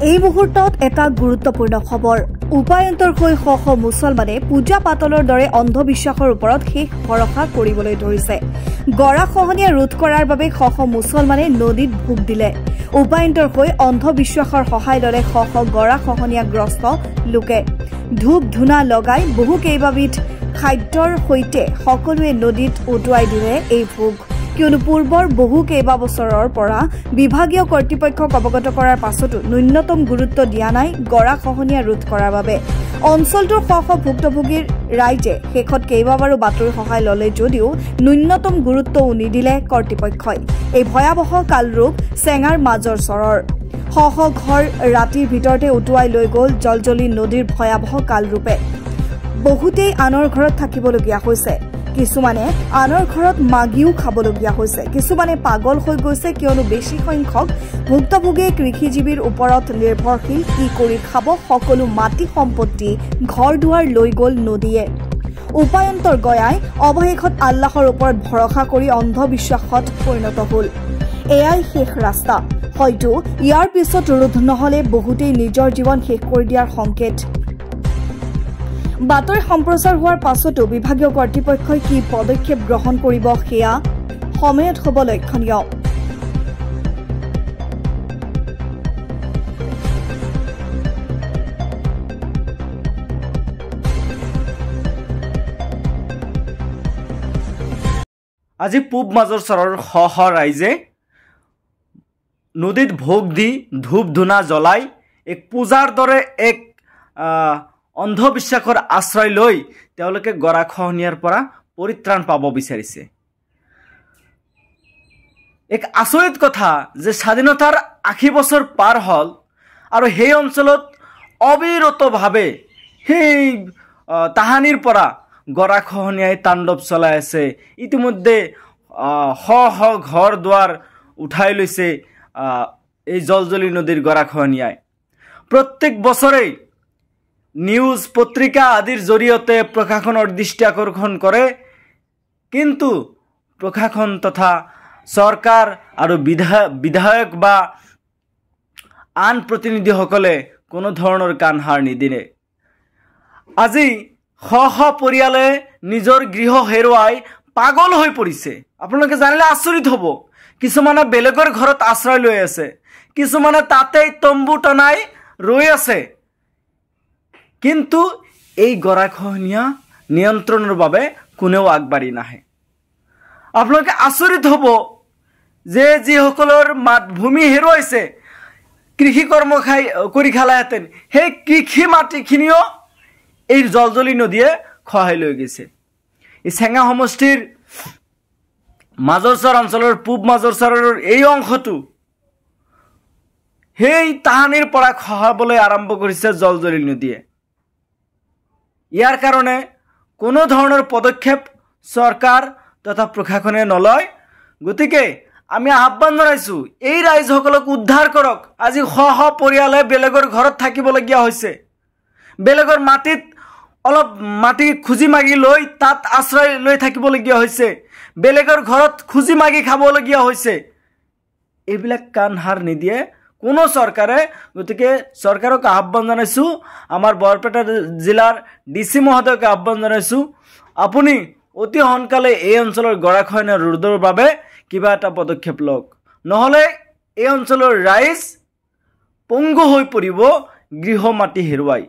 এই মুহূৰ্তত এটা গুৰুত্বপূৰ্ণ খবৰ উপায়ন্তৰ হৈ শ মুছলমানে পূজা পাতলৰ দৰে অন্ধবিশ্বাসৰ ওপৰত শেষ ভৰসা কৰিবলৈ ধৰিছে। গৰাখহনীয়া ৰোধ কৰাৰ বাবে শ মুছলমানে নদীত ভোগ দিলে। উপায়ন্তৰ হৈ অন্ধবিশ্বাসৰ সহায় ললে শ গৰাখহনীয়াগ্ৰস্ত লোকে ধূপ ধূনা লগাই বহু কেইবাবিধ খাদ্যৰ সৈতে সকলোৱে নদীত উটুৱাই দিলে এই ভোগ। কিয়নো পূৰ্বৰ বহু কেইবাবছৰৰ পৰা বিভাগীয় কৰ্তৃপক্ষক অৱগত কৰাৰ পাছতো ন্যূনতম গুৰুত্ব দিয়া নাই গৰাখহনীয়া ৰোধ কৰাৰ বাবে। অঞ্চলটোৰ শ ভুক্তভোগীৰ ৰাইজে শেষত কেইবাবাৰো বাতৰি সহায় ললে যদিও ন্যূনতম গুৰুত্বও নিদিলে কৰ্তৃপক্ষই। এই ভয়াৱহ কালৰূপ চেঙাৰ মাজৰ চৰৰ শ ঘৰ ৰাতিৰ ভিতৰতে উটুৱাই লৈ গ'ল জলজলি নদীৰ ভয়াৱহ কালৰূপে। বহুতেই আনৰ ঘৰত থাকিবলগীয়া হৈছে, কিছুমানে আনৰ ঘৰত মাগিও খাবলগীয়া হৈছে, কিছুমানে পাগল হৈ গৈছে কিয়নো বেছি সংখ্যক ভুক্তভোগীয়ে কৃষিজীৱীৰ ওপৰত নিৰ্ভৰশীল। কি কৰি খাব? সকলো মাটি সম্পত্তি ঘৰ দুৱাৰ লৈ গ'ল নদীয়ে। উপায়ন্তৰ গয়াই অৱশেষত আল্লাহৰ ওপৰত ভৰসা কৰি অন্ধবিশ্বাসত পৰিণত হ'ল। এয়াই শেষ ৰাস্তা। হয়তো ইয়াৰ পিছত ৰোধ নহলে বহুতেই নিজৰ জীৱন শেষ কৰি দিয়াৰ সংকেত। বাতৰি সম্প্ৰচাৰ হোৱাৰ পাছতো বিভাগীয় কৰ্তৃপক্ষই কি পদক্ষেপ গ্ৰহণ কৰিব সেয়া সময়ত হ'ব লক্ষণীয়। আজি পূব মাজৰ চৰৰ শ ৰাইজে নদীত ভোগ দি ধূপ ধূনা জ্বলাই এক পূজাৰ দৰে এক অন্ধবিশ্বাসৰ আশ্ৰয় লৈ তেওঁলোকে গৰাখহনীয়াৰ পৰা পৰিত্ৰাণ পাব বিচাৰিছে। এক আচৰিত কথা যে স্বাধীনতাৰ ৮০ বছৰ পাৰ হ'ল আৰু সেই অঞ্চলত অবিৰতভাৱে সেই তাহানিৰ পৰা গৰাখহনীয়াই তাণ্ডৱ চলাই আছে। ইতিমধ্যে শ ঘৰ দুৱাৰ উঠাই লৈছে এই জলজলি নদীৰ গৰাখহনীয়াই। প্ৰত্যেক বছৰেই নিউজ পত্ৰিকা আদিৰ জৰিয়তে প্ৰশাসনৰ দৃষ্টি আকৰ্ষণ কৰে, কিন্তু প্ৰশাসন তথা চৰকাৰ আৰু বিধায়ক বা আন প্ৰতিনিধিসকলে কোনো ধৰণৰ কাণ সাৰ নিদিয়ে। আজি শ পৰিয়ালে নিজৰ গৃহ হেৰুৱাই পাগল হৈ পৰিছে। আপোনালোকে জানিলে আচৰিত হ'ব। কিছুমানে বেলেগৰ ঘৰত আশ্ৰয় লৈ আছে, কিছুমানে তাতেই তম্বু টনাই ৰৈ আছে, কিন্তু এই গৰাখহনীয়া নিয়ন্ত্ৰণৰ বাবে কোনেও আগবাঢ়ি নাহে। আপোনালোকে আচৰিত হ'ব যে যিসকলৰ ভূমি হেৰুৱাইছে, কৃষি কৰ্ম কৰি খালাহেঁতেন, সেই কৃষি মাটিখিনিও এই জলজলি নদীয়ে খহাই লৈ গৈছে। এই চেঙা সমষ্টিৰ মাজৰচৰ অঞ্চলৰ পূব মাজৰচৰৰ এই অংশটো সেই তাহানিৰ পৰা খহাবলৈ আৰম্ভ কৰিছে জলজলি নদীয়ে। ইয়াৰ কাৰণে কোনো ধৰণৰ পদক্ষেপ চৰকাৰ তথা প্ৰশাসনে নলয়। গতিকে আমি আহ্বান জনাইছোঁ, এই ৰাইজসকলক উদ্ধাৰ কৰক। আজি শ পৰিয়ালে বেলেগৰ ঘৰত থাকিবলগীয়া হৈছে, বেলেগৰ মাটিত অলপ মাটি খুজি মাগি লৈ তাত আশ্ৰয় লৈ থাকিবলগীয়া হৈছে, বেলেগৰ ঘৰত খুজি মাগি খাবলগীয়া হৈছে। এইবিলাক কাণ সাৰ নিদিয়ে কোনো চৰকাৰে। গতিকে চৰকাৰক আহ্বান জনাইছোঁ, আমাৰ বৰপেটা জিলাৰ DC মহোদয়ক আহ্বান জনাইছোঁ, আপুনি অতি সোনকালে এই অঞ্চলৰ গৰাখহনীয়া ৰোধৰ বাবে কিবা এটা পদক্ষেপ লওক, নহ'লে এই অঞ্চলৰ ৰাইজ পংগু হৈ পৰিব গৃহ মাটি হেৰুৱাই।